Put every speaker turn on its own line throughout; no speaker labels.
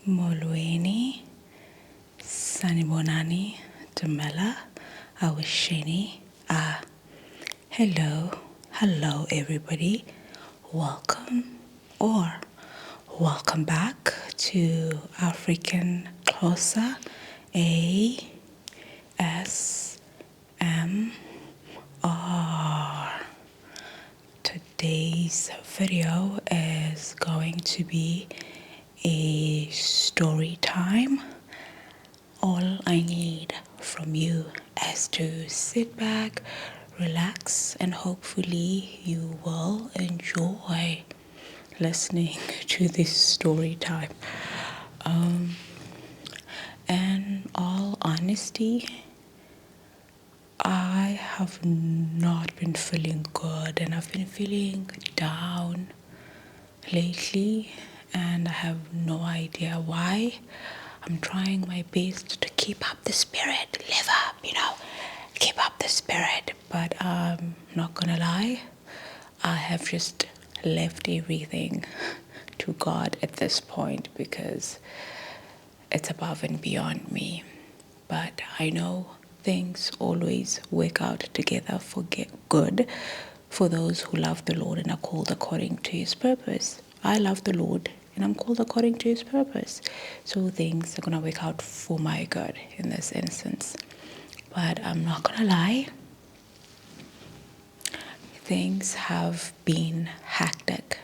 Molweni, Sanibonani, Dumela, Awasheni. Hello everybody. Welcome or welcome back to African Xhosa ASMR. Today's video is going to be a story time. All I need from you is to sit back, relax, and hopefully you will enjoy listening to this story time. In all honesty, I have not been feeling good and I've been feeling down lately, and I have no idea why. I'm trying my best to keep up the spirit, live up, keep up the spirit. But I'm not gonna lie, I have just left everything to God at this point because it's above and beyond me. But I know things always work out together for good for those who love the Lord and are called according to his purpose. I love the Lord and I'm called according to his purpose. So things are going to work out for my good in this instance. But I'm not going to lie, things have been hectic.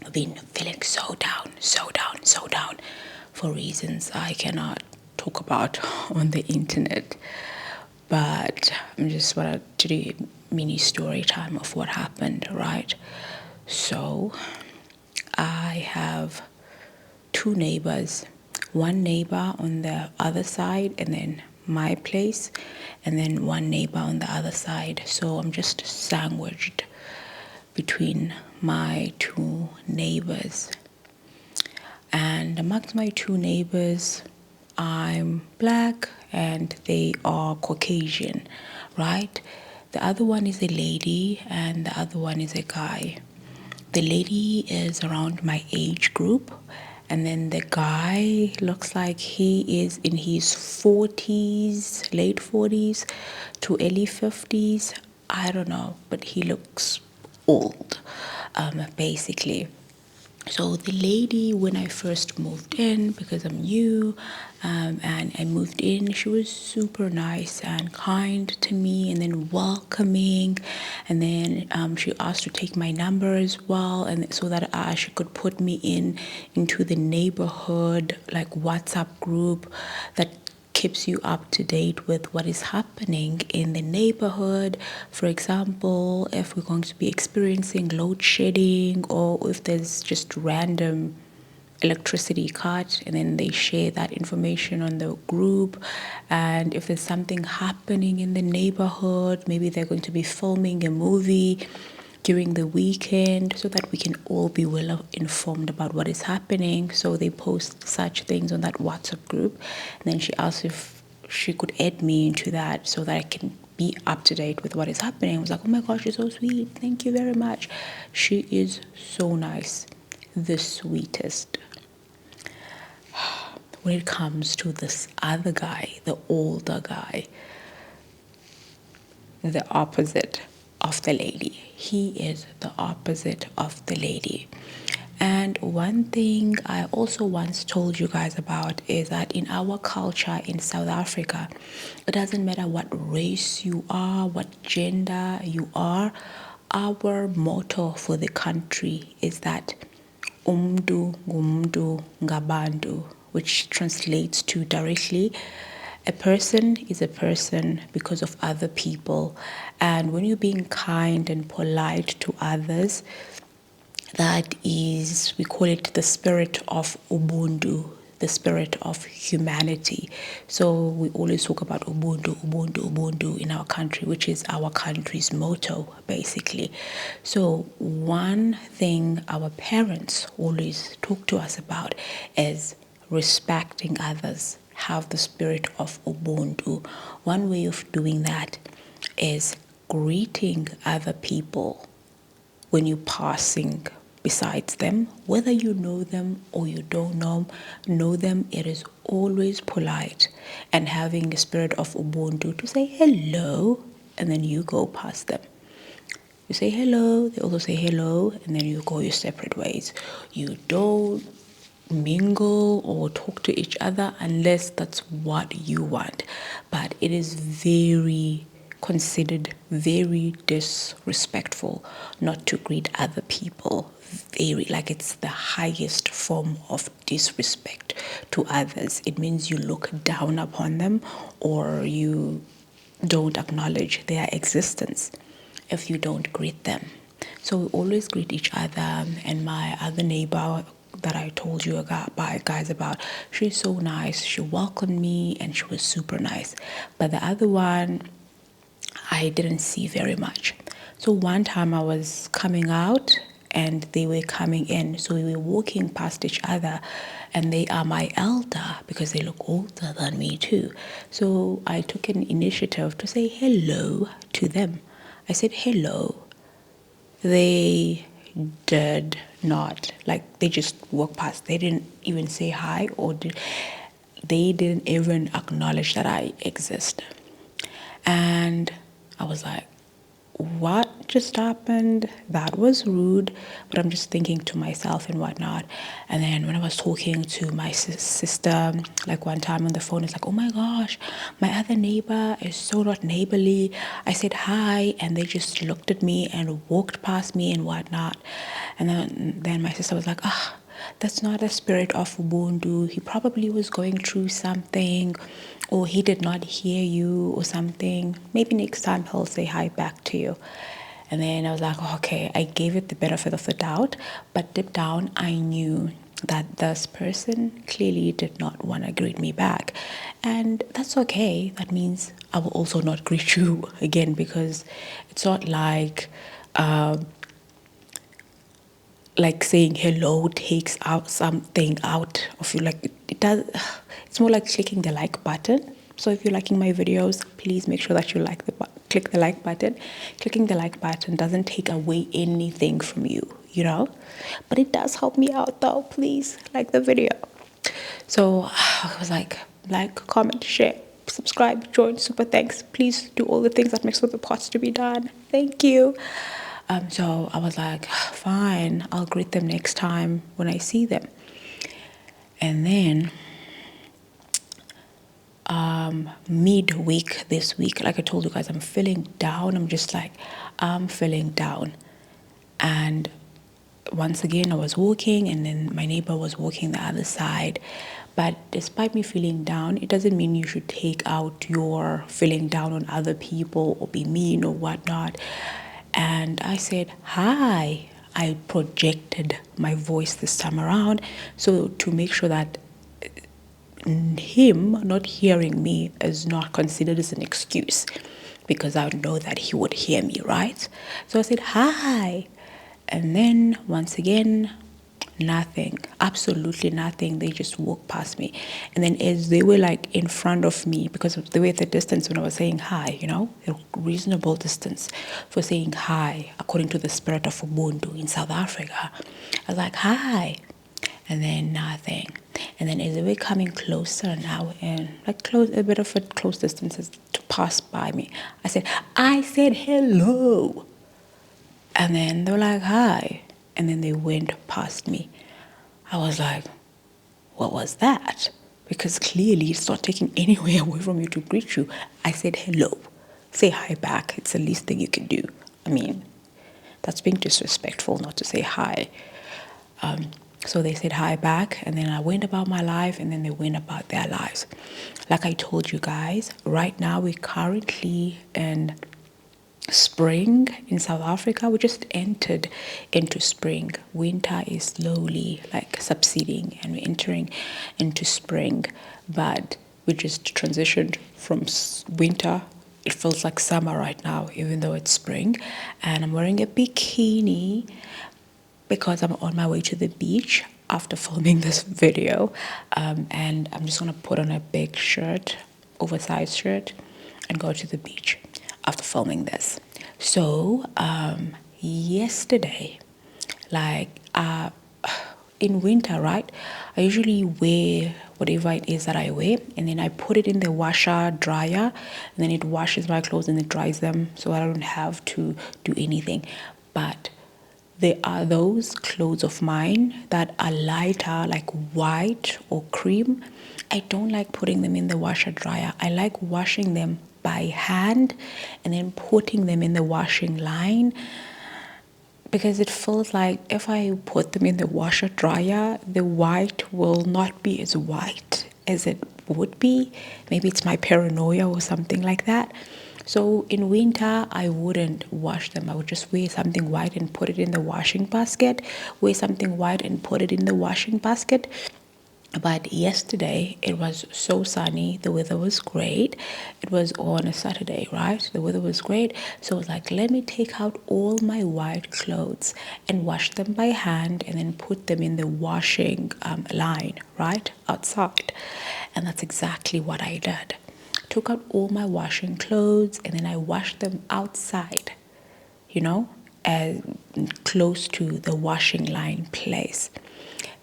I've been feeling so down for reasons I cannot talk about on the internet. But I just wanted to do a mini story time of what happened, right? So I have two neighbors, one neighbor on the other side and then my place, and then one neighbor on the other side. So I'm just sandwiched between my two neighbors. And amongst my two neighbors, I'm black and they are Caucasian, right? The other one is a lady and the other one is a guy. The lady is around my age group, and then the guy looks like he is in his 40s, late 40s to early 50s. I don't know, but he looks old, basically. So the lady, when I first moved in, because I'm new, and I moved in, she was super nice and kind to me, and then welcoming, and then she asked to take my number as well, and so that she could put me into the neighborhood like WhatsApp group that keeps you up to date with what is happening in the neighborhood. For example, if we're going to be experiencing load shedding or if there's just random electricity cut, and then they share that information on the group. And if there's something happening in the neighborhood, maybe they're going to be filming a movie during the weekend, so that we can all be well informed about what is happening. So they post such things on that WhatsApp group, and then she asked if she could add me into that so that I can be up to date with what is happening. I was like, oh my gosh, you're so sweet, thank you very much. She is so nice, the sweetest. When it comes to this other guy, the older guy, the opposite of the lady. He is the opposite of the lady. And one thing I also once told you guys about is that in our culture in South Africa, it doesn't matter what race you are, what gender you are, our motto for the country is that umdu ngumdu ngabantu, which translates to directly, a person is a person because of other people. And when you're being kind and polite to others, that is, we call it the spirit of Ubuntu, the spirit of humanity. So we always talk about Ubuntu, Ubuntu, Ubuntu in our country, which is our country's motto, basically. So one thing our parents always talk to us about is respecting others, have the spirit of Ubuntu. One way of doing that is greeting other people when you're passing besides them. Whether you know them or you don't know them, it is always polite and having a spirit of ubuntu to say hello, and then you go past them. You say hello, they also say hello, and then you go your separate ways. You don't mingle or talk to each other unless that's what you want. But it is very considered very disrespectful not to greet other people. Very, like, it's the highest form of disrespect to others. It means you look down upon them or you don't acknowledge their existence if you don't greet them. So we always greet each other. And my other neighbor that I told you guys about, she's so nice. She welcomed me and she was super nice. But the other one, I didn't see very much. So one time I was coming out and they were coming in. So we were walking past each other, and they are my elder because they look older than me too. So I took an initiative to say hello to them. I said hello. They did not, like, they just walked past. They didn't even say hi, or they didn't even acknowledge that I exist. And I was like, what just happened? That was rude. But I'm just thinking to myself and whatnot. And then when I was talking to my sister, like one time on the phone, it's like, oh my gosh, my other neighbor is so not neighborly. I said hi, and they just looked at me and walked past me and whatnot. And then my sister was like, that's not a spirit of Ubuntu. He probably was going through something, or he did not hear you or something. Maybe next time he'll say hi back to you. And then I was like, okay, I gave it the benefit of the doubt, but deep down I knew that this person clearly did not want to greet me back. And that's okay. That means I will also not greet you again, because it's not like saying hello takes out something out of you. Like it does. It's more like clicking the like button. So if you're liking my videos, please make sure that you click the like button. Clicking the like button doesn't take away anything from you, but it does help me out though. Please like the video. So I was like, comment, share, subscribe, join, super thanks. Please do all the things that makes all the parts to be done. Thank you. So I was like, fine, I'll greet them next time when I see them. And then midweek this week, like I told you guys, I'm feeling down. I'm feeling down. And once again, I was walking, and then my neighbor was walking the other side. But despite me feeling down, it doesn't mean you should take out your feeling down on other people or be mean or whatnot. And I said, hi. I projected my voice this time around, so to make sure that him not hearing me is not considered as an excuse, because I know that he would hear me, right? So I said, hi. And then once again, nothing, absolutely nothing. They just walked past me. And then as they were like in front of me, because they were at the distance when I was saying hi, a reasonable distance for saying hi, according to the spirit of Ubuntu in South Africa. I was like, hi. And then nothing. And then as they were coming closer now, and like a bit of a close distances to pass by me, I said hello. And then they were like, hi. And then they went past me. I was like, what was that? Because clearly it's not taking anywhere away from you to greet you. I said hello. Say hi back. It's the least thing you can do. I mean, that's being disrespectful not to say hi. So they said hi back, and then I went about my life, and then they went about their lives. Like I told you guys, right now we're currently in spring in South Africa. We just entered into spring. Winter is slowly like subsiding, and we're entering into spring, but we just transitioned from winter. It feels like summer right now, even though it's spring. And I'm wearing a bikini because I'm on my way to the beach after filming this video. And I'm just going to put on a big shirt, oversized shirt, and go to the beach after filming this. So yesterday, Like, in winter, right? I usually wear whatever it is that I wear, and then I put it in the washer dryer, and then it washes my clothes and it dries them, so I don't have to do anything. But there are those clothes of mine that are lighter, like white or cream. I don't like putting them in the washer dryer. I like washing them by hand and then putting them in the washing line, because it feels like if I put them in the washer dryer, the white will not be as white as it would be. Maybe it's my paranoia or something like that. So in winter, I wouldn't wash them. I would just wear something white and put it in the washing basket, wear something white and put it in the washing basket. But yesterday it was so sunny, the weather was great. It was on a Saturday, right? The weather was great. So I was like, let me take out all my white clothes and wash them by hand and then put them in the washing line, right? Outside. And that's exactly what I did. Took out all my washing clothes and then I washed them outside, you know, as close to the washing line place,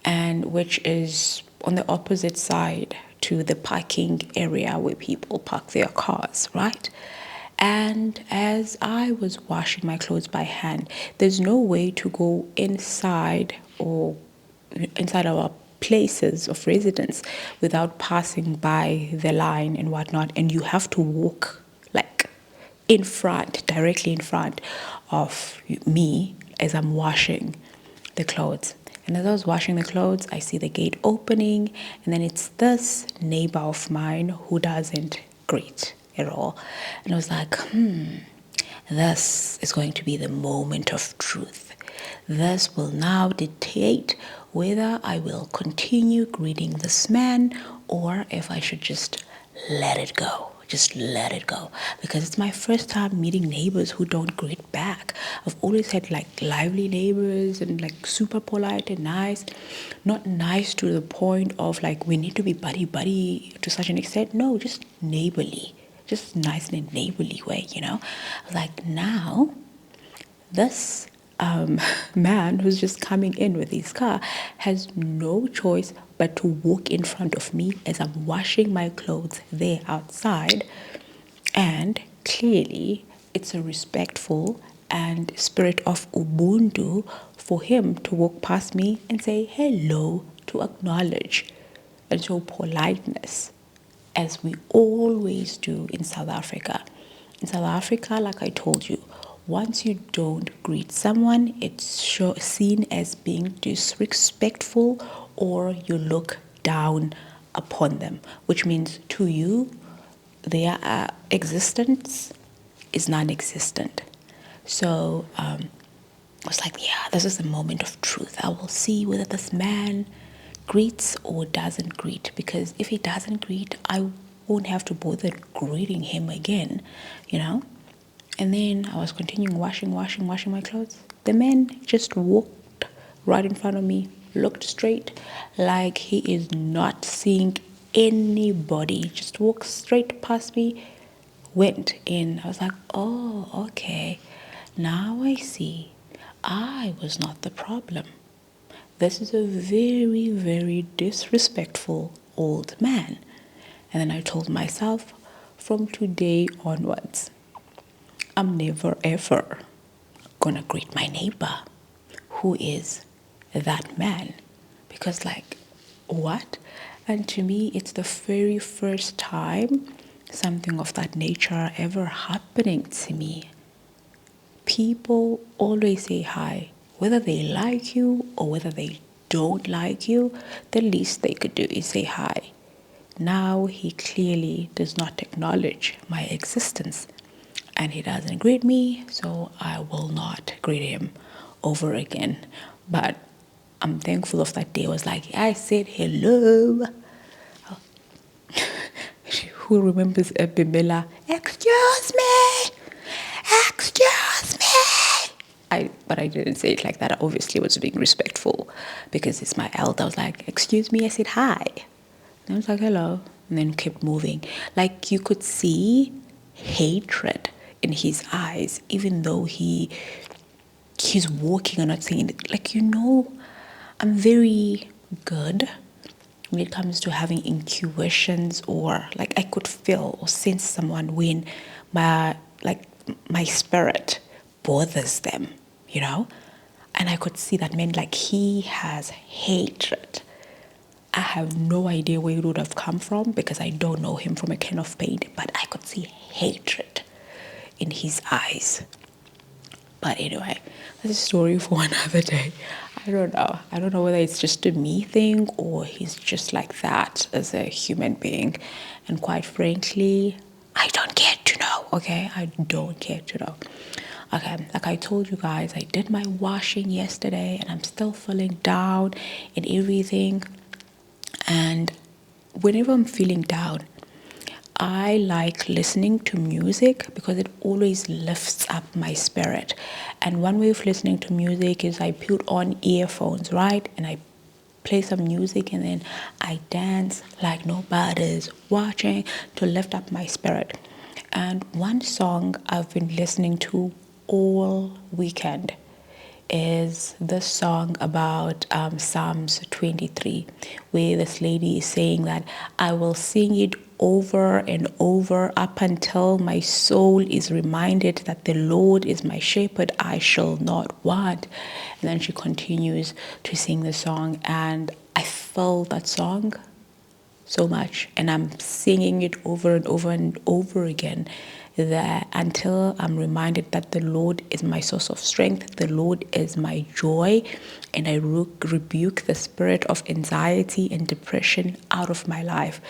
and which is on the opposite side to the parking area where people park their cars, right? And as I was washing my clothes by hand, there's no way to go inside or inside our places of residence without passing by the line and whatnot, and you have to walk like in front, directly in front of me as I'm washing the clothes. And as I was washing the clothes, I see the gate opening, and then it's this neighbor of mine who doesn't greet at all. And I was like, this is going to be the moment of truth. This will now dictate whether I will continue greeting this man or if I should just let it go. Just let it go. Because it's my first time meeting neighbors who don't greet back. I've always had like lively neighbors and like super polite and nice. Not nice to the point of like we need to be buddy buddy to such an extent. No, just neighborly. Just nice in a neighborly way, you know? Like now, this man who's just coming in with his car has no choice but to walk in front of me as I'm washing my clothes there outside. And clearly, it's a respectful and spirit of Ubuntu for him to walk past me and say hello, to acknowledge and show politeness, as we always do in South Africa. In South Africa, like I told you, once you don't greet someone, it's seen as being disrespectful or you look down upon them, which means to you, their existence is non existent. So I was like, yeah, this is the moment of truth. I will see whether this man greets or doesn't greet, because if he doesn't greet, I won't have to bother greeting him again, you know? And then I was continuing washing my clothes. The man just walked right in front of me, looked straight like he is not seeing anybody, just walked straight past me, went in. I was like, oh, okay. Now I see. I was not the problem. This is a very, very disrespectful old man. And then I told myself, from today onwards, I'm never ever gonna greet my neighbor who is that man. Because, like, what? And to me, it's the very first time something of that nature ever happening to me. People always say hi, whether they like you or whether they don't like you. The least they could do is say hi. Now he clearly does not acknowledge my existence and he doesn't greet me, so I will not greet him over again. But I'm thankful of that day. I was like, I said hello. Who remembers Bimela? Excuse me! Excuse me! But I didn't say it like that. I obviously was being respectful because it's my elder. I was like, excuse me, I said hi. And I was like, hello. And then kept moving. Like you could see hatred in his eyes, even though he he's walking or not saying it. Like, I'm very good when it comes to having intuitions, or like I could feel or sense someone when my spirit bothers them, and I could see that man, like, he has hatred. I have no idea where it would have come from because I don't know him from a can of paint, but I could see hatred in his eyes. But anyway, that's a story for another day. I don't know. I don't know whether it's just a me thing or he's just like that as a human being. And quite frankly, I don't care to know, okay? I don't care to know. Okay, like I told you guys, I did my washing yesterday and I'm still feeling down and everything. And whenever I'm feeling down, I like listening to music because it always lifts up my spirit. And one way of listening to music is I put on earphones, right? And I play some music and then I dance like nobody's watching to lift up my spirit. And one song I've been listening to all weekend is this song about Psalms 23, where this lady is saying that I will sing it over and over up until my soul is reminded that the Lord is my shepherd, I shall not want. And then she continues to sing the song, and I felt that song so much, and I'm singing it over and over and over again, that until I'm reminded that the Lord is my source of strength, the Lord is my joy, and I rebuke the spirit of anxiety and depression out of my life.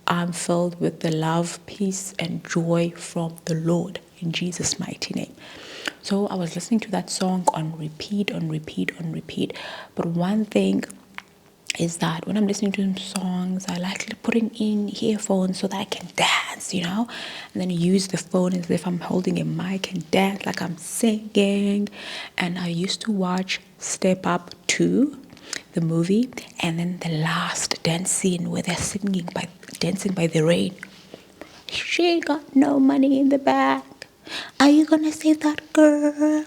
I'm filled with the love, peace, and joy from the Lord in Jesus' mighty name. So I was listening to that song on repeat, on repeat, on repeat. But one thing is that when I'm listening to songs, I like putting in earphones so that I can dance, and then use the phone as if I'm holding a mic and dance like I'm singing. And I used to watch Step Up 2, the movie, and then the last dance scene where they're dancing by the rain. She got no money in the bank. Are you gonna save that girl?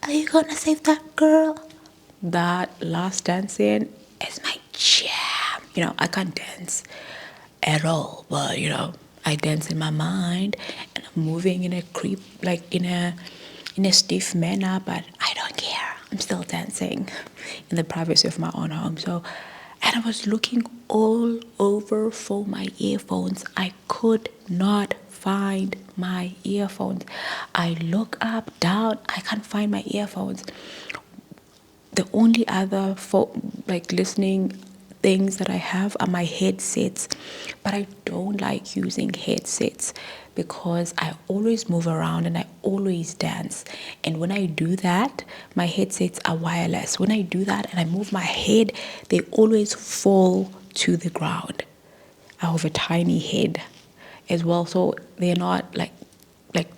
Are you gonna save that girl? That last dance scene is my jam. I can't dance at all, but I dance in my mind and I'm moving in a in a stiff manner, but I don't care. I'm still dancing in the privacy of my own home. So, and I was looking all over for my earphones. I could not find my earphones. I look up, down, I can't find my earphones. The only other listening things that I have are my headsets, but I don't like using headsets because I always move around and I always dance. And when I do that, my headsets are wireless. When I do that and I move my head, they always fall to the ground. I have a tiny head as well, so they're not like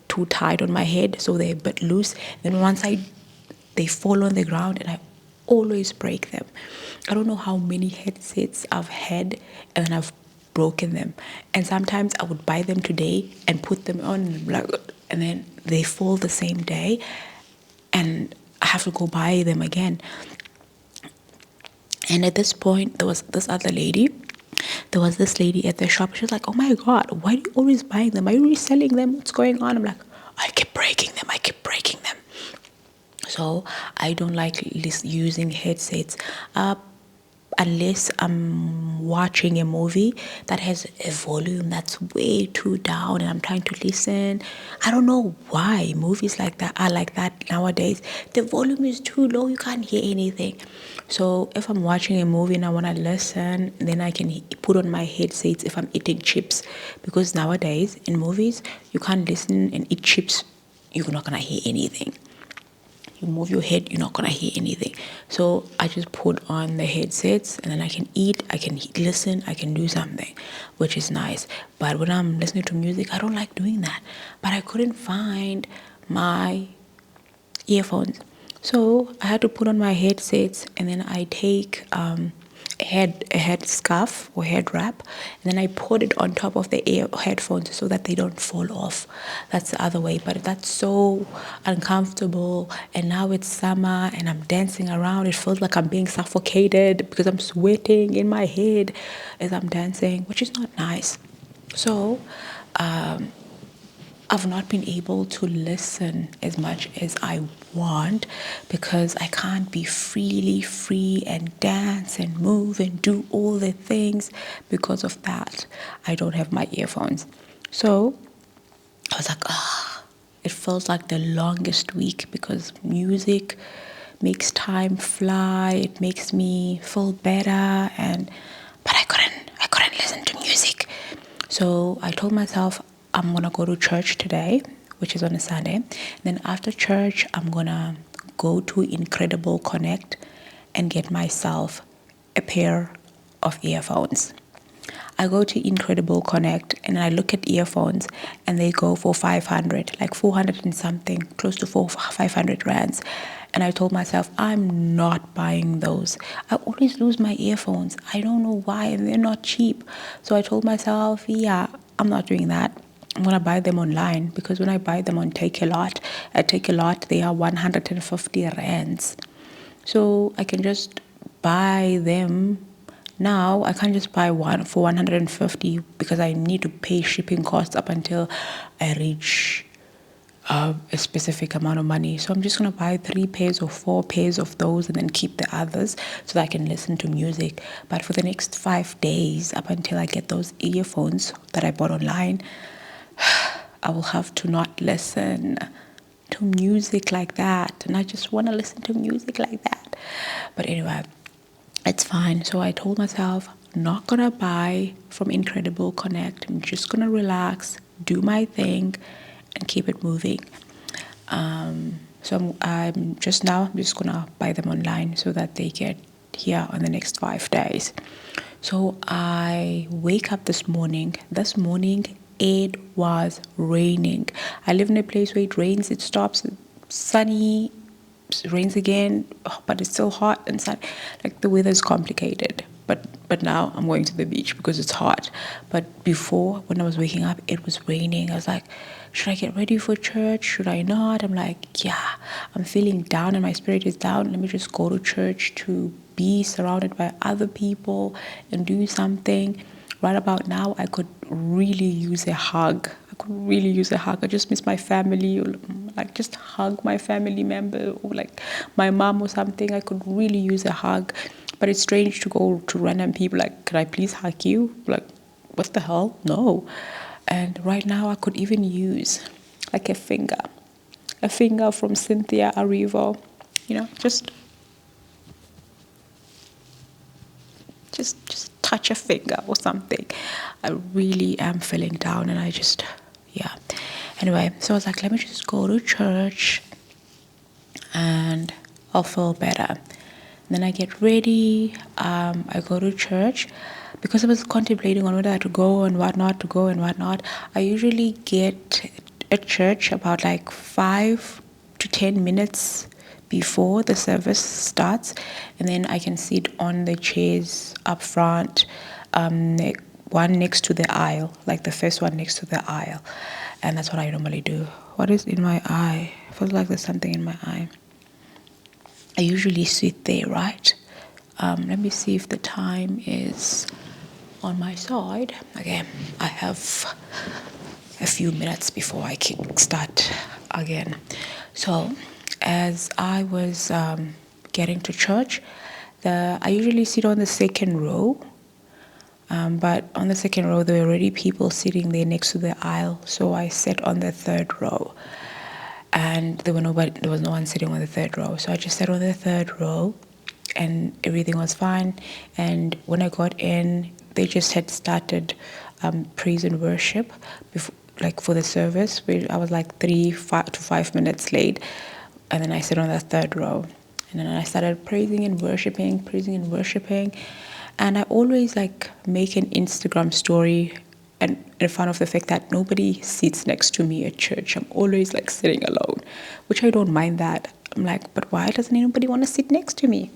too tight on my head, so they're a bit loose. Then once they fall on the ground and I always break them. I don't know how many headsets I've had and I've broken them. And sometimes I would buy them today and put them on and then they fall the same day and I have to go buy them again. And at this point, there was this lady at the shop. She was like, oh my God, why are you always buying them? Are you reselling them? What's going on? I'm like, I keep breaking them. So I don't like using headsets unless I'm watching a movie that has a volume that's way too down and I'm trying to listen. I don't know why movies like that are like that nowadays. The volume is too low, you can't hear anything. So if I'm watching a movie and I want to listen, then I can put on my headsets if I'm eating chips, because nowadays in movies you can't listen and eat chips, you're not gonna hear anything. You move your head, you're not gonna hear anything. So I just put on the headsets and then I can eat, I can listen, I can do something, which is nice. But when I'm listening to music, I don't like doing that. But I couldn't find my earphones, so I had to put on my headsets and then I take head scarf or head wrap, and then I put it on top of the headphones so that they don't fall off. That's the other way, but that's so uncomfortable. And now it's summer and I'm dancing around. It feels like I'm being suffocated because I'm sweating in my head as I'm dancing, which is not nice. So I've not been able to listen as much as I want because I can't be freely free and dance and move and do all the things because of that. I don't have my earphones. So I was like, it feels like the longest week because music makes time fly. It makes me feel better, but I couldn't listen to music. So I told myself I'm gonna go to church today, which is on a Sunday. And then after church, I'm gonna go to Incredible Connect and get myself a pair of earphones. I go to Incredible Connect and I look at earphones and they go for 500, like 400 and something, close to 500 rands. And I told myself, I'm not buying those. I always lose my earphones. I don't know why, and they're not cheap. So I told myself, yeah, I'm not doing that. I'm going to buy them online because when I buy them on at Take a Lot, they are 150 rands. So I can just buy them now. I can't just buy one for 150 because I need to pay shipping costs up until I reach a specific amount of money. So I'm just going to buy 3 pairs or 4 pairs of those and then keep the others so that I can listen to music. But for the next 5 days, up until I get those earphones that I bought online, I will have to not listen to music like that. And I just want to listen to music like that. But anyway, it's fine. So I told myself, I'm not going to buy from Incredible Connect. I'm just going to relax, do my thing, and keep it moving. So I'm just going to buy them online so that they get here on the next 5 days. So I wake up this morning. This morning, it was raining. I live in a place where it rains, it stops, it's sunny, it rains again, but it's still hot and sunny. Like the weather is complicated. But now I'm going to the beach because it's hot. But before, when I was waking up, it was raining. I was like, should I get ready for church? Should I not? I'm like, yeah, I'm feeling down and my spirit is down. Let me just go to church to be surrounded by other people and do something. Right about now, I could really use a hug. I just miss my family, or like just hug my family member or like my mom or something. I could really use a hug. But it's strange to go to random people like, can I please hug you? Like, what the hell? No. And right now I could even use like a finger from Cynthia Erivo, just touch a finger or something. I really am feeling down and Anyway, so I was like, let me just go to church and I'll feel better. And then I get ready, I go to church. Because I was contemplating on whether I had to go and what not to go and what not, I usually get at church about like 5 to 10 minutes before the service starts, and then I can sit on the chairs up front, one next to the aisle, like the first one next to the aisle, and that's what I normally do. What is in my eye? I feel like there's something in my eye. I usually sit there, right? Let me see if the time is on my side. Okay, I have a few minutes before I start again. So as I was getting to church, I usually sit on the second row, but on the second row there were already people sitting there next to the aisle, so I sat on the third row. And there was no one sitting on the third row, so I just sat on the third row and everything was fine. And when I got in, they just had started praise and worship for the service. I was like 5 to 5 minutes late, and then I sat on the third row, and then I started praising and worshiping, and I always make an Instagram story and in front of the fact that nobody sits next to me at church. I'm always sitting alone, which I don't mind that. I'm like, but why doesn't anybody want to sit next to me?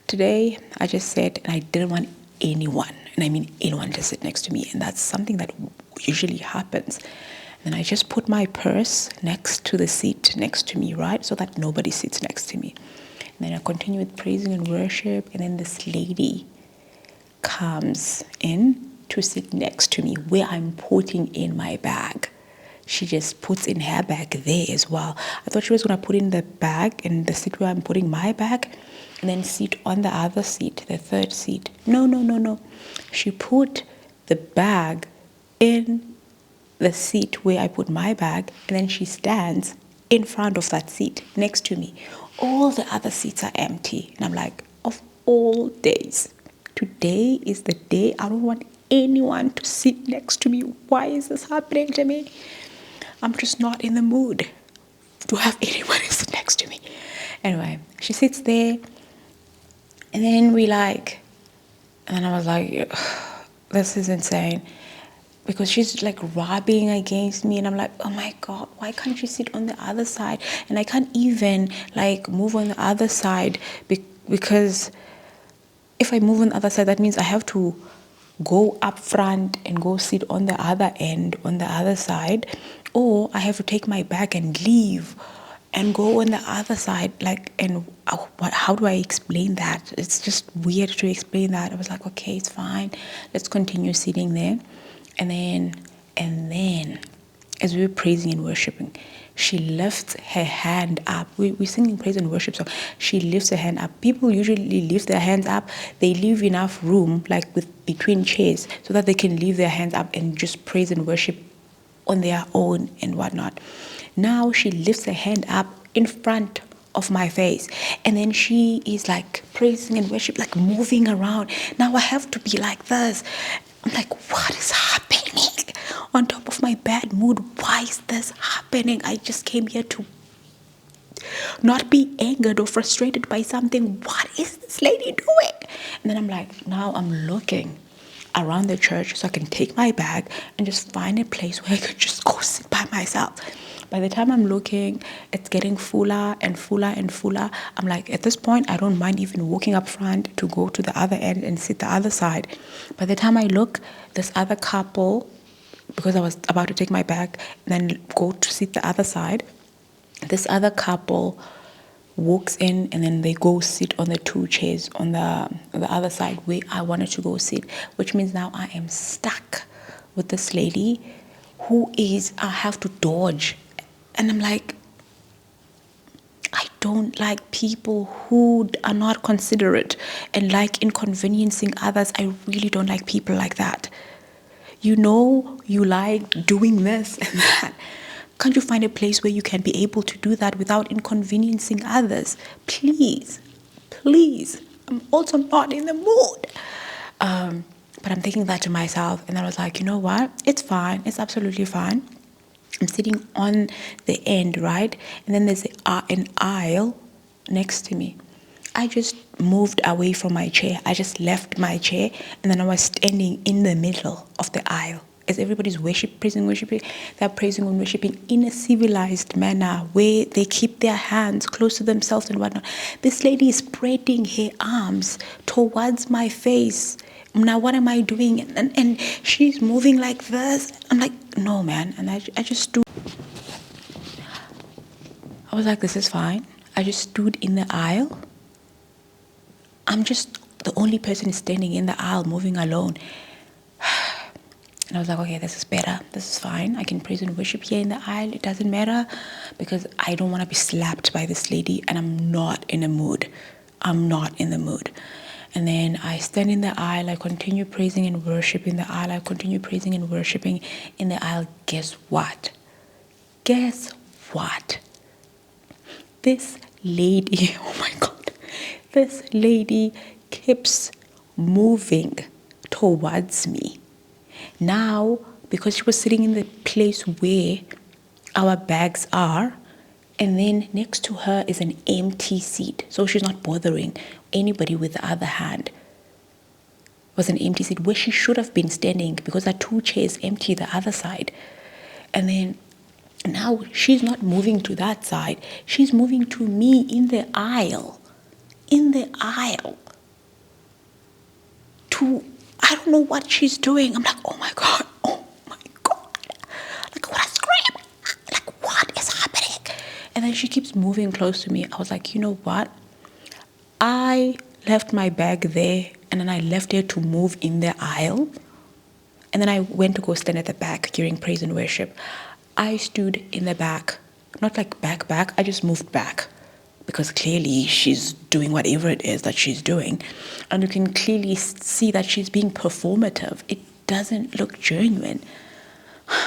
today I just said, and I didn't want anyone, and I mean anyone, to sit next to me, and that's something that usually happens. And I just put my purse next to the seat next to me, right, so that nobody sits next to me. And then I continue with praising and worship, and then this lady comes in to sit next to me where I'm putting in my bag. She just puts in her bag there as well. I thought she was going to put in the bag in the seat where I'm putting my bag and then sit on the other seat, the third seat. No. She put the bag in the seat where I put my bag, and then she stands in front of that seat next to me. All the other seats are empty. And I'm like, of all days, today is the day I don't want anyone to sit next to me. Why is this happening to me? I'm just not in the mood to have anyone sit next to me. Anyway, she sits there, and then and then I was like, this is insane. Because she's like rubbing against me, and I'm like, oh my God, why can't you sit on the other side? And I can't even like move on the other side because if I move on the other side, that means I have to go up front and go sit on the other end, on the other side, or I have to take my bag and leave and go on the other side. And how do I explain that? It's just weird to explain that. I was like, okay, it's fine. Let's continue sitting there. And then, as we were praising and worshiping, she lifts her hand up. We're singing praise and worship song. She lifts her hand up. People usually lift their hands up. They leave enough room, like between chairs, so that they can leave their hands up and just praise and worship on their own and whatnot. Now she lifts her hand up in front of my face, and then she is like praising and worship, like moving around. Now I have to be like this. I'm like, what is happening? On top of my bad mood, why is this happening? I just came here to not be angered or frustrated by something. What is this lady doing? And then I'm like, now I'm looking around the church so I can take my bag and just find a place where I could just go sit by myself. By the time I'm looking, it's getting fuller and fuller and fuller. I'm like, at this point, I don't mind even walking up front to go to the other end and sit the other side. By the time I look, this other couple, because I was about to take my bag and then go to sit the other side, this other couple walks in, and then they go sit on the two chairs on the other side where I wanted to go sit, which means now I am stuck with this lady I have to dodge. And I'm like, I don't like people who are not considerate and like inconveniencing others. I really don't like people like that. You know, you like doing this and that. Can't you find a place where you can be able to do that without inconveniencing others? Please. I'm also not in the mood. But I'm thinking that to myself, and I was like, you know what? It's fine. It's absolutely fine. I'm sitting on the end, right? And then there's an aisle next to me. I just moved away from my chair. I just left my chair, and then I was standing in the middle of the aisle. As everybody's praising, worshiping, they're praising and worshiping in a civilized manner where they keep their hands close to themselves and whatnot. This lady is spreading her arms towards my face. Now, what am I doing? And she's moving like this. I'm like, no, man. And I just stood. I was like, this is fine. I just stood in the aisle. I'm just the only person standing in the aisle, moving alone. And I was like, okay, this is better. This is fine. I can praise and worship here in the aisle. It doesn't matter because I don't want to be slapped by this lady, and I'm not in the mood. And then I stand in the aisle. I continue praising and worshiping the aisle. I continue praising and worshiping in the aisle. Guess what? This lady, oh my God, this lady keeps moving towards me. Now, because she was sitting in the place where our bags are, and then next to her is an empty seat. So she's not bothering anybody with the other hand. It was an empty seat where she should have been standing because there are two chairs empty the other side. And then now she's not moving to that side. She's moving to me in the aisle. I don't know what she's doing. I'm like, oh my God. Like, what a scream. Like, what is happening? And then she keeps moving close to me. I was like, you know what? I left my bag there, and then I left her to move in the aisle. And then I went to go stand at the back during praise and worship. I stood in the back, not like back. I just moved back because clearly she's doing whatever it is that she's doing. And you can clearly see that she's being performative. It doesn't look genuine.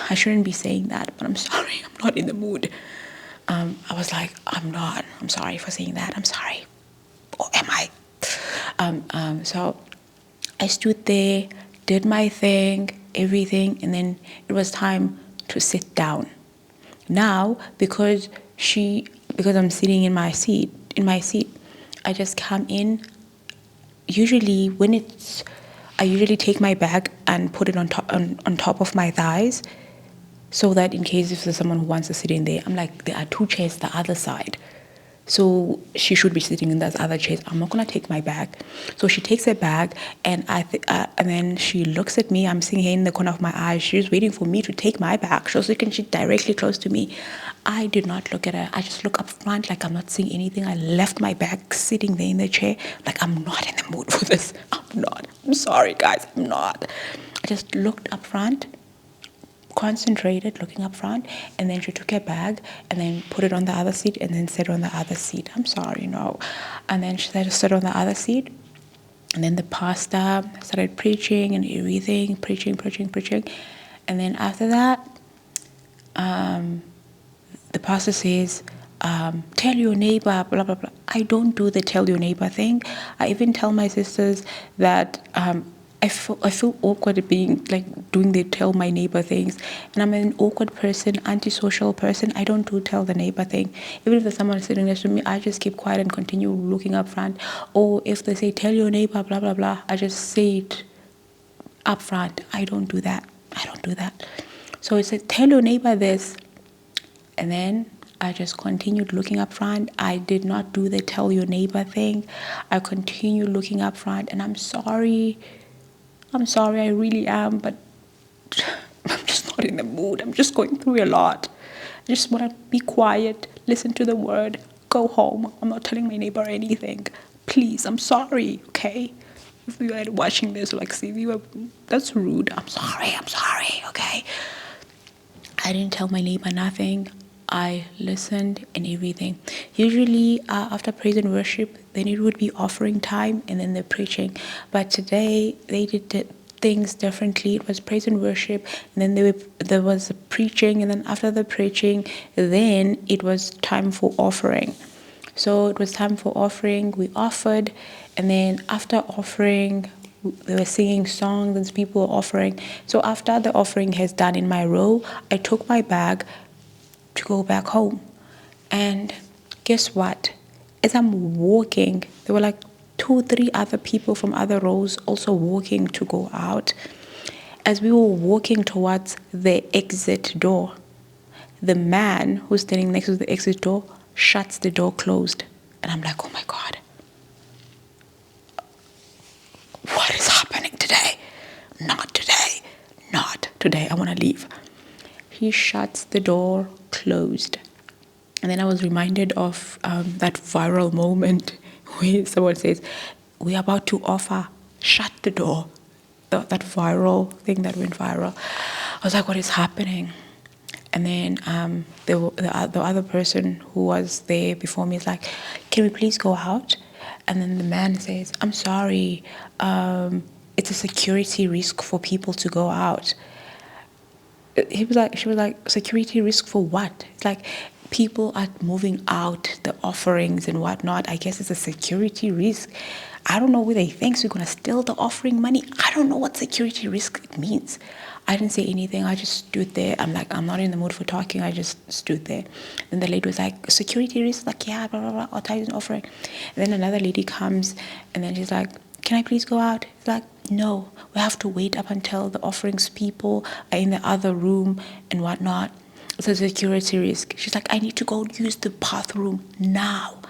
I shouldn't be saying that, but I'm sorry. I'm not in the mood. I was like, I'm sorry for saying that. I'm sorry. Or am I? So I stood there, did my thing, everything, and then it was time to sit down. Now, because I'm sitting in my seat, I just come in. Usually, I usually take my bag and put it on top of my thighs, so that in case if there's someone who wants to sit in there, I'm like, there are 2 chairs the other side. So she should be sitting in those other chairs. I'm not gonna take my bag. So she takes her bag, and and then she looks at me. I'm seeing her in the corner of my eye. She's waiting for me to take my bag so she can sit directly close to me. I did not look at her. I just look up front like I'm not seeing anything. I left my bag sitting there in the chair. Like, I'm not in the mood for this. I'm not. I'm sorry, guys. I'm not. I just looked up front, concentrated, looking up front, and then she took her bag and then put it on the other seat and then sat on the other seat. I'm sorry, no. And then she sat on the other seat, and then the pastor started preaching and everything, preaching. And then after that, the pastor says, tell your neighbor, blah, blah, blah. I don't do the tell your neighbor thing. I even tell my sisters that I feel awkward at being like doing the tell my neighbor things, and I'm an awkward person, antisocial person. I don't do tell the neighbor thing. Even if there's someone sitting next to me, I just keep quiet and continue looking up front. Or if they say tell your neighbor, blah blah blah, I just say it up front. I don't do that. So it said tell your neighbor this, and then I just continued looking up front. I did not do the tell your neighbor thing. I continued looking up front, and I'm sorry, I really am, but I'm just not in the mood. I'm just going through a lot. I just want to be quiet, listen to the word, go home. I'm not telling my neighbor anything. Please, I'm sorry, okay? If you are watching this, like, see, that's rude. I'm sorry, okay? I didn't tell my neighbor nothing. I listened and everything. Usually after praise and worship, then it would be offering time and then the preaching. But today they did things differently. It was praise and worship, and then there was preaching, and then after the preaching, then it was time for offering. So it was time for offering. We offered, and then after offering, they were singing songs and people were offering. So after the offering has done in my row, I took my bag to go back home. And guess what? As I'm walking, there were like 2-3 other people from other rows also walking to go out. As we were walking towards the exit door, the man who's standing next to the exit door shuts the door closed. And I'm like, oh my God, what is happening today? Not today. I want to leave. He shuts the door closed. And then I was reminded of that viral moment where someone says, we're about to offer, shut the door. That viral thing that went viral. I was like, what is happening? And then the other person who was there before me is like, can we please go out? And then the man says, I'm sorry, it's a security risk for people to go out. She was like, security risk for what? It's like, people are moving out the offerings and whatnot. I guess it's a security risk. I don't know whether he thinks we're going to steal the offering money. I don't know what security risk means. I didn't say anything. I just stood there. I'm like, I'm not in the mood for talking. I just stood there. And the lady was like, security risk? Like, yeah, blah, blah, blah. I'll tell you an offering. And then another lady comes, and then she's like, can I please go out? It's like, no, we have to wait up until the offerings people are in the other room and whatnot. It's a security risk. She's like, I need to go use the bathroom now.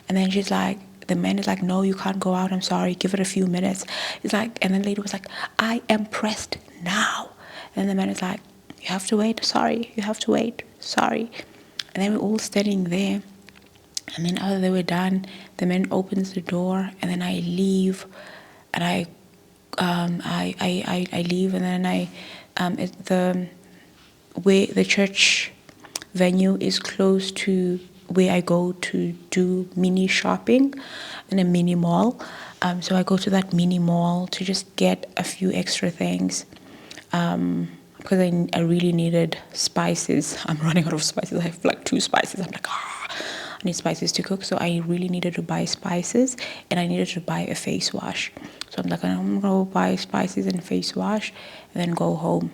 And then she's like, the man is like, no, you can't go out. I'm sorry. Give it a few minutes. It's like, and then the lady was like, I am pressed now. And the man is like, you have to wait. Sorry. You have to wait. Sorry. And then we're all standing there. And then after they were done, the man opens the door, and then I leave, and I leave, and then where the church venue is close to where I go to do mini shopping in a mini mall. So I go to that mini mall to just get a few extra things. Because I really needed spices. I'm running out of spices. I have like 2 spices. I'm like, I need spices to cook. So I really needed to buy spices, and I needed to buy a face wash. So I'm like, I'm going to buy spices and face wash and then go home.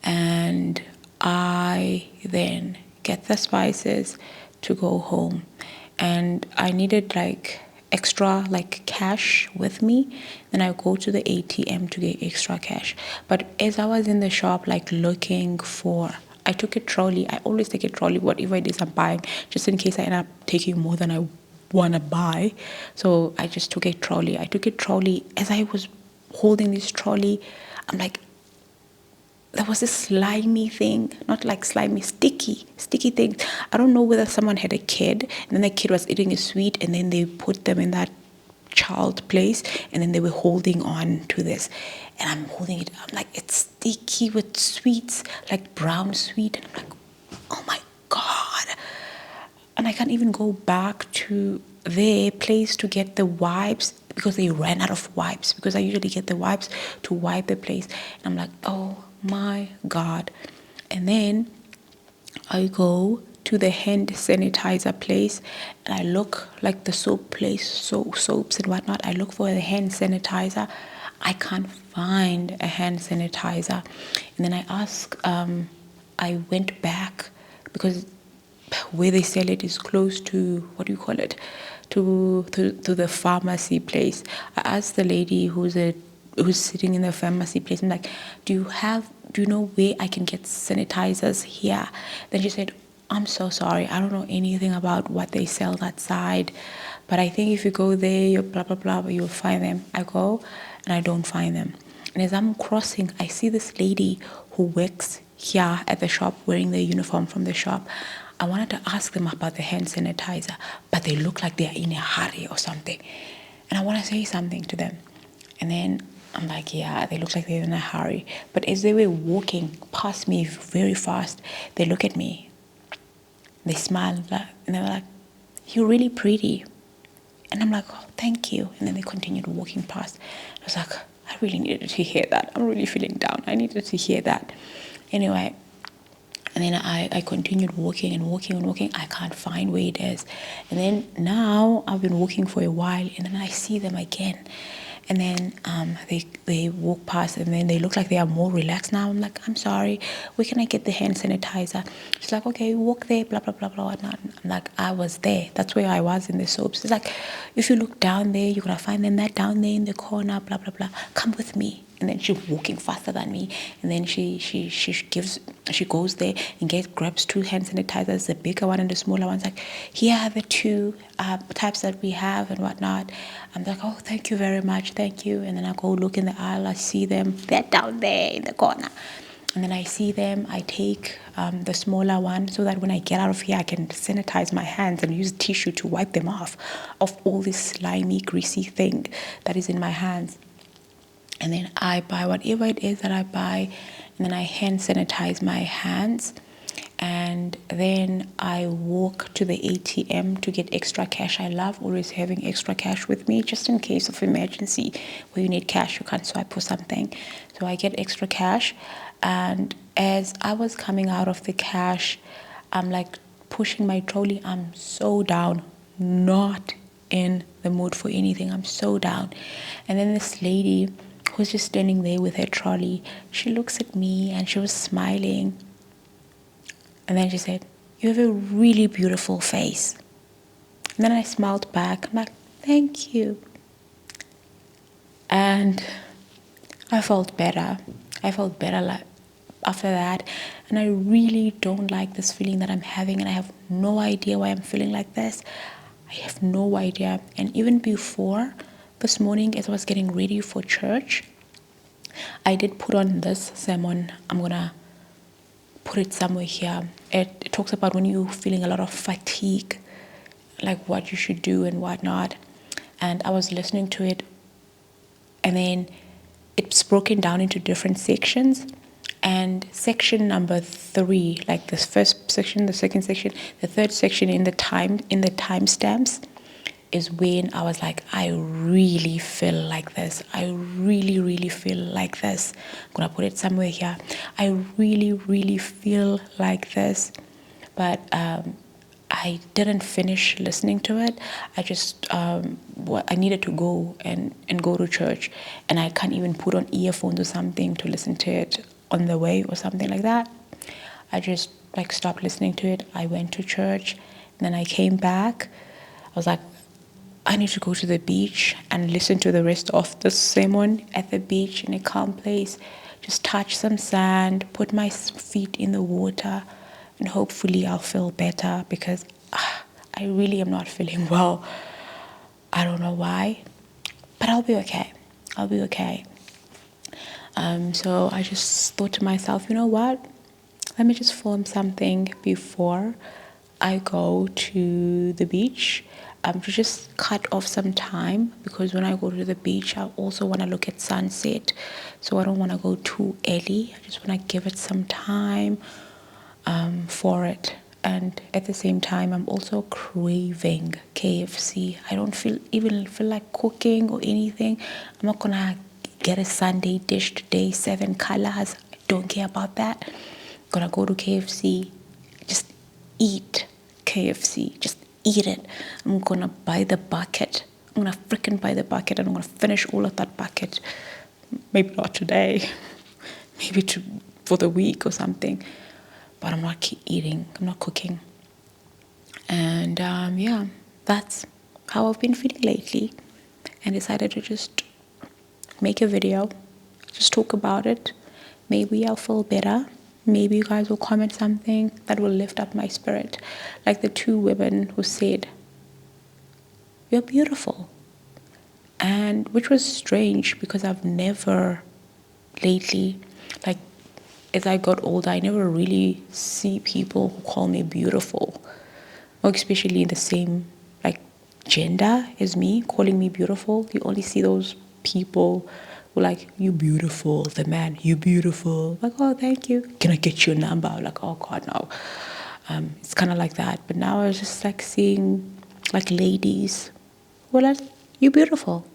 And I then get the spices to go home. And I needed like extra like cash with me. Then I go to the ATM to get extra cash. But as I was in the shop like looking for, I took a trolley. I always take a trolley, whatever it is I'm buying, just in case I end up taking more than I want to buy. So I just took a trolley. I took a trolley. As I was holding this trolley, I'm like, there was this slimy thing, not like slimy, sticky thing. I don't know whether someone had a kid, and then the kid was eating a sweet, and then they put them in that child place, and then they were holding on to this. And I'm holding it, I'm like, it's sticky with sweets, like brown sweet. And I'm like, oh my God. And I can't even go back to their place to get the wipes because they ran out of wipes, because I usually get the wipes to wipe the place. And I'm like, oh my God. And then I go to the hand sanitizer place, and I look like the soap place, soaps and whatnot. I look for the hand sanitizer. I can't find a hand sanitizer. And then I ask, I went back because where they sell it is close to, what do you call it, to the pharmacy place. I asked the lady who's sitting in the pharmacy place, I'm like, do you know where I can get sanitizers here? Then she said, I'm so sorry, I don't know anything about what they sell that side, but I think if you go there, you blah blah blah, you'll find them. I go and I don't find them. And as I'm crossing, I see this lady who works here at the shop wearing the uniform from the shop. I wanted to ask them about the hand sanitizer, but they look like they're in a hurry or something. And I want to say something to them. And then I'm like, yeah, they look like they're in a hurry. But as they were walking past me very fast, they look at me. They smiled, and they were like, you're really pretty. And I'm like, oh, thank you. And then they continued walking past. I was like, I really needed to hear that. I'm really feeling down. I needed to hear that. Anyway, and then I continued walking and walking and walking. I can't find where it is. And then now I've been walking for a while, and then I see them again. And then they walk past, and then they look like they are more relaxed now. I'm like, I'm sorry, where can I get the hand sanitizer? She's like, okay, walk there, blah, blah, blah, blah, whatnot. I'm like, I was there. That's where I was in the soaps. It's like, if you look down there, you're going to find them that down there in the corner, blah, blah, blah. Come with me. And then she's walking faster than me. And then she goes there and grabs 2 hand sanitizers, the bigger one and the smaller one's like, here are the 2 types that we have and whatnot. I'm like, oh, thank you very much, thank you. And then I go look in the aisle, I see them, they're down there in the corner. And then I see them, I take the smaller one so that when I get out of here, I can sanitize my hands and use tissue to wipe them off of all this slimy, greasy thing that is in my hands. And then I buy whatever it is that I buy, and then I hand sanitize my hands. And then I walk to the ATM to get extra cash. I love always having extra cash with me, just in case of emergency where you need cash, you can't swipe for something. So I get extra cash. And as I was coming out of the cash, I'm like pushing my trolley. I'm so down, not in the mood for anything. I'm so down. And then this lady who's just standing there with her trolley, she looks at me and she was smiling. And then she said, you have a really beautiful face. And then I smiled back. I'm like, thank you. And I felt better. Like after that. And I really don't like this feeling that I'm having, and I have no idea why I'm feeling like this. I have no idea. And even before this morning, as I was getting ready for church, I did put on this sermon. I'm gonna put it somewhere here. It talks about when you're feeling a lot of fatigue, like what you should do and what not. And I was listening to it, and then it's broken down into different sections. And section number 3, like this first section, the second section, the third section in the timestamps, is when I was like, I really feel like this. I really, really feel like this. I'm gonna put it somewhere here. I really, really feel like this. But I didn't finish listening to it. I just I needed to go and go to church, and I can't even put on earphones or something to listen to it on the way or something like that. I just like stopped listening to it. I went to church, and then I came back. I was like, I need to go to the beach and listen to the rest of the sermon at the beach in a calm place. Just touch some sand, put my feet in the water, and hopefully I'll feel better, because I really am not feeling well. I don't know why, but I'll be okay. I'll be okay. So I just thought to myself, you know what? Let me just film something before I go to the beach, to just cut off some time, because when I go to the beach, I also want to look at sunset. So I don't want to go too early. I just want to give it some time for it. And at the same time, I'm also craving KFC. I don't even feel like cooking or anything. I'm not gonna get a Sunday dish today, 7 colors. I don't care about that. I'm gonna go to KFC, just eat KFC, just eat it. I'm gonna buy the bucket. I'm gonna freaking buy the bucket, and I'm gonna finish all of that bucket. Maybe not today, maybe for the week or something. But I'm not eating, I'm not cooking. And yeah, that's how I've been feeling lately. And decided to just make a video, just talk about it. Maybe I'll feel better. Maybe you guys will comment something that will lift up my spirit. Like the 2 women who said, "You're beautiful." And which was strange, because I've never lately, like, as I got older, I never really see people who call me beautiful, or especially in the same like gender as me, calling me beautiful. You only see those people who like, "You beautiful," the man, "You beautiful." Like, "Oh, thank you. Can I get your number?" Like, oh God, no. It's kind of like that. But now I was just like seeing like ladies who were like, "You beautiful,"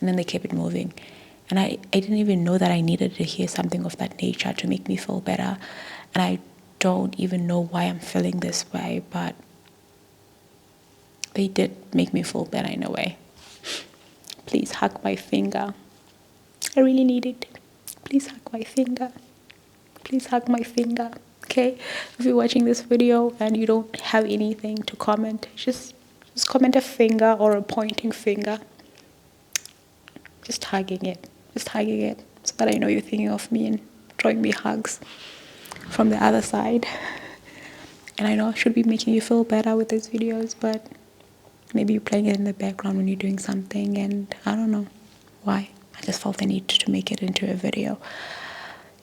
and then they kept it moving. And I didn't even know that I needed to hear something of that nature to make me feel better. And I don't even know why I'm feeling this way, but they did make me feel better in a way. Please hug my finger. I really need it. Please hug my finger. Please hug my finger. Okay? If you're watching this video and you don't have anything to comment, just comment a finger or a pointing finger. Just hugging it. Just hugging it, so that I know you're thinking of me and throwing me hugs from the other side. And I know I should be making you feel better with these videos, but maybe you're playing it in the background when you're doing something, and I don't know why. I just felt the need to make it into a video.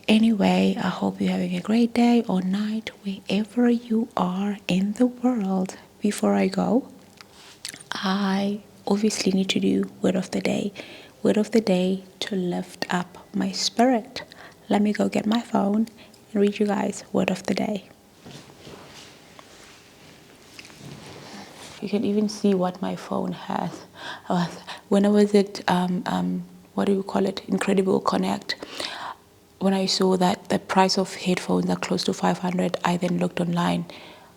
Anyway, I hope you're having a great day or night wherever you are in the world. Before I go, I obviously need to do word of the day. Word of the day to lift up my spirit. Let me go get my phone and read you guys word of the day. You can even see what my phone has. When I was at what do you call it? Incredible Connect. When I saw that the price of headphones are close to 500, I then looked online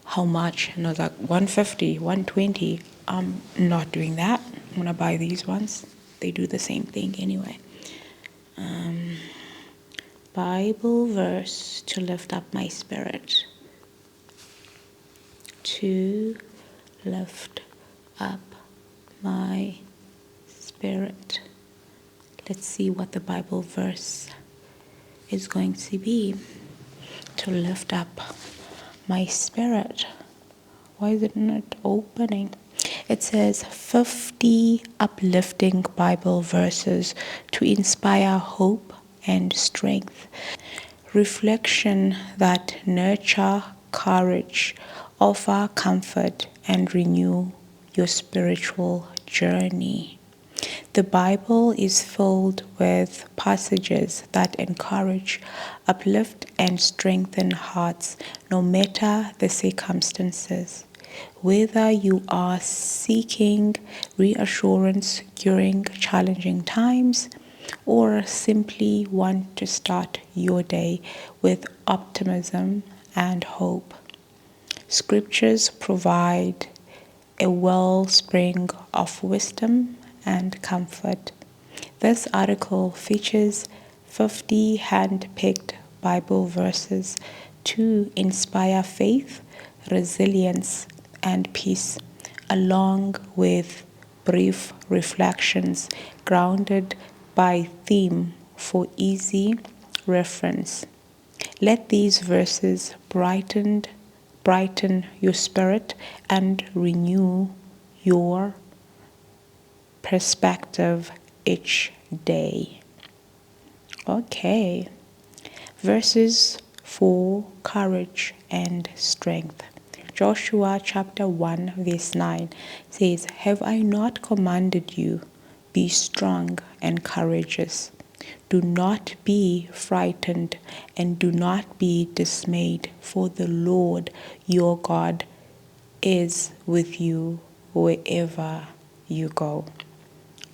how much, and I was like 150, 120. I'm not doing that. I'm gonna buy these ones. They do the same thing anyway. Bible verse to lift up my spirit. To lift up my spirit. Let's see what the Bible verse is going to be. To lift up my spirit. Why is it not opening? It says 50 uplifting Bible verses to inspire hope and strength. Reflection that nurture courage, offer comfort, and renew your spiritual journey. The Bible is filled with passages that encourage, uplift, and strengthen hearts no matter the circumstances. Whether you are seeking reassurance during challenging times or simply want to start your day with optimism and hope, Scriptures provide a wellspring of wisdom and comfort. This article features 50 hand-picked Bible verses to inspire faith, resilience, and peace, along with brief reflections grounded by theme for easy reference. Let these verses brighten your spirit and renew your perspective each day. Okay. Verses for courage and strength. Joshua chapter 1 verse 9 says, "Have I not commanded you? Be strong and courageous. Do not be frightened and do not be dismayed, for the Lord your God is with you wherever you go."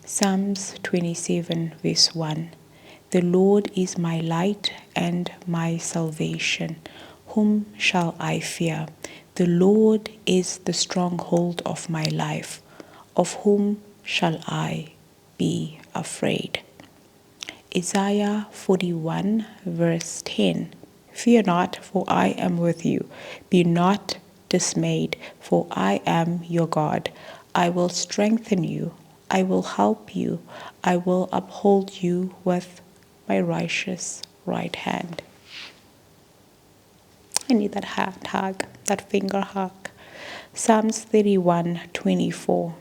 Psalms 27 verse 1. The Lord is my light and my salvation. Whom shall I fear? The Lord is the stronghold of my life. Of whom shall I be afraid? Isaiah 41 verse 10. Fear not, for I am with you. Be not dismayed, for I am your God. I will strengthen you. I will help you. I will uphold you with my righteous right hand. I need that hand hug, that finger hug. Psalms 31:24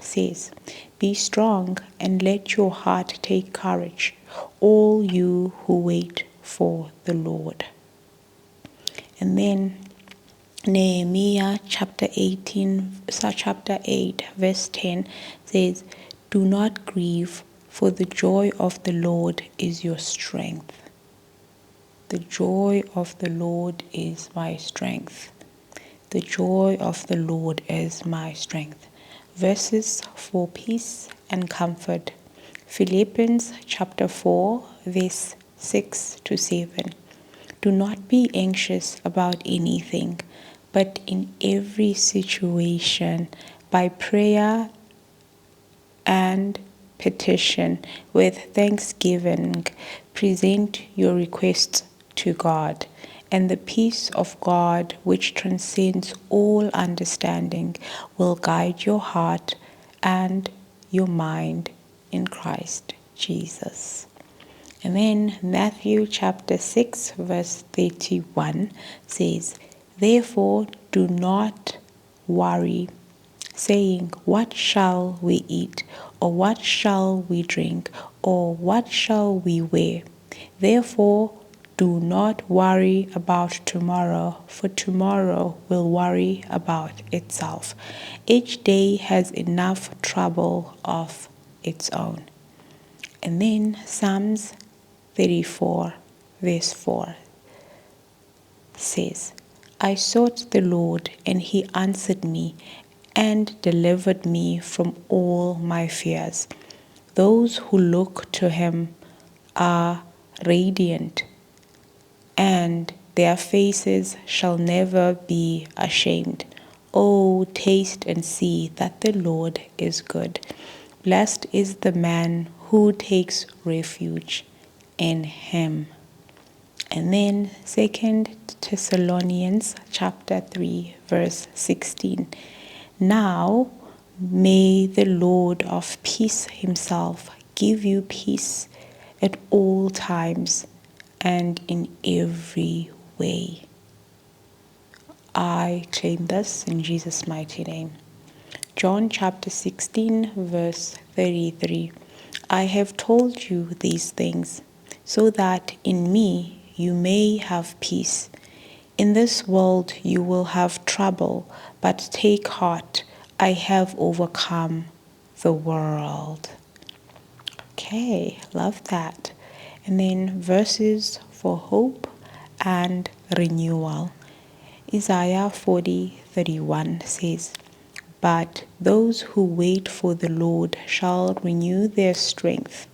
says, "Be strong and let your heart take courage, all you who wait for the Lord." And then Nehemiah chapter 8 verse 10 says, "Do not grieve, for the joy of the Lord is your strength." The joy of the Lord is my strength. The joy of the Lord is my strength. Verses for peace and comfort. Philippians chapter 4 verse 6 to 7. Do not be anxious about anything, but in every situation, by prayer and petition, with thanksgiving, present your requests to God. And the peace of God, which transcends all understanding, will guide your heart and your mind in Christ Jesus. And then Matthew chapter 6 verse 31 says, "Therefore do not worry, saying, 'What shall we eat? Or what shall we drink? Or what shall we wear?' Therefore do not worry about tomorrow, for tomorrow will worry about itself. Each day has enough trouble of its own." And then Psalms 34 verse 4 says, "I sought the Lord, and he answered me and delivered me from all my fears." Those who look to him are radiant, and their faces shall never be ashamed. Oh, taste and see that the Lord is good. Blessed is the man who takes refuge in him. And then 2 Thessalonians chapter 3 verse 16. Now may the Lord of peace himself give you peace at all times and in every way. I claim this in Jesus' mighty name. John chapter 16, verse 33. I have told you these things so that in me you may have peace. In this world you will have trouble, but take heart, I have overcome the world. Okay, love that. And then verses for hope and renewal. Isaiah 40:31 says, But those who wait for the Lord shall renew their strength.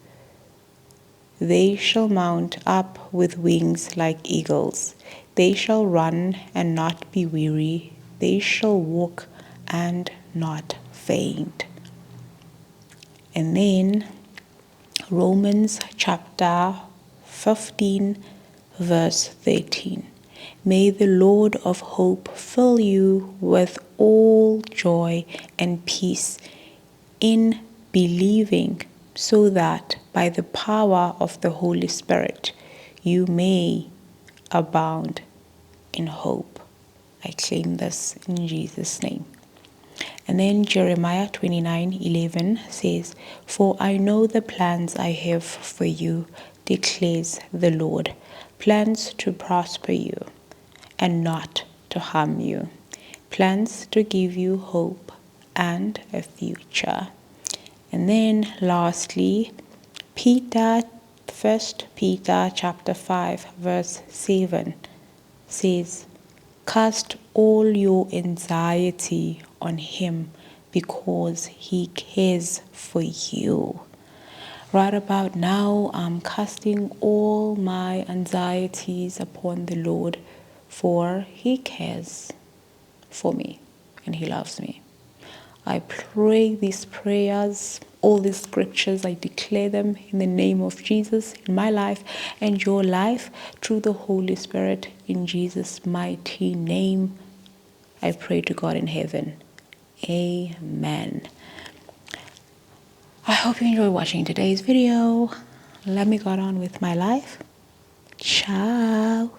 They shall mount up with wings like eagles. They shall run and not be weary. They shall walk and not faint. And then Romans chapter 15, verse 13. May the Lord of hope fill you with all joy and peace in believing, so that by the power of the Holy Spirit you may abound in hope. I claim this in Jesus' name. And then Jeremiah 29:11 says, For I know the plans I have for you, declares the Lord, plans to prosper you and not to harm you, plans to give you hope and a future. And then lastly, First Peter chapter 5 verse 7 says, Cast all your anxiety on him because he cares for you. Right about now, I'm casting all my anxieties upon the Lord, for he cares for me and he loves me. I pray these prayers, all these scriptures, I declare them in the name of Jesus in my life and your life through the Holy Spirit in Jesus' mighty name. I pray to God in heaven. Amen. I hope you enjoyed watching today's video. Let me go on with my life. Ciao.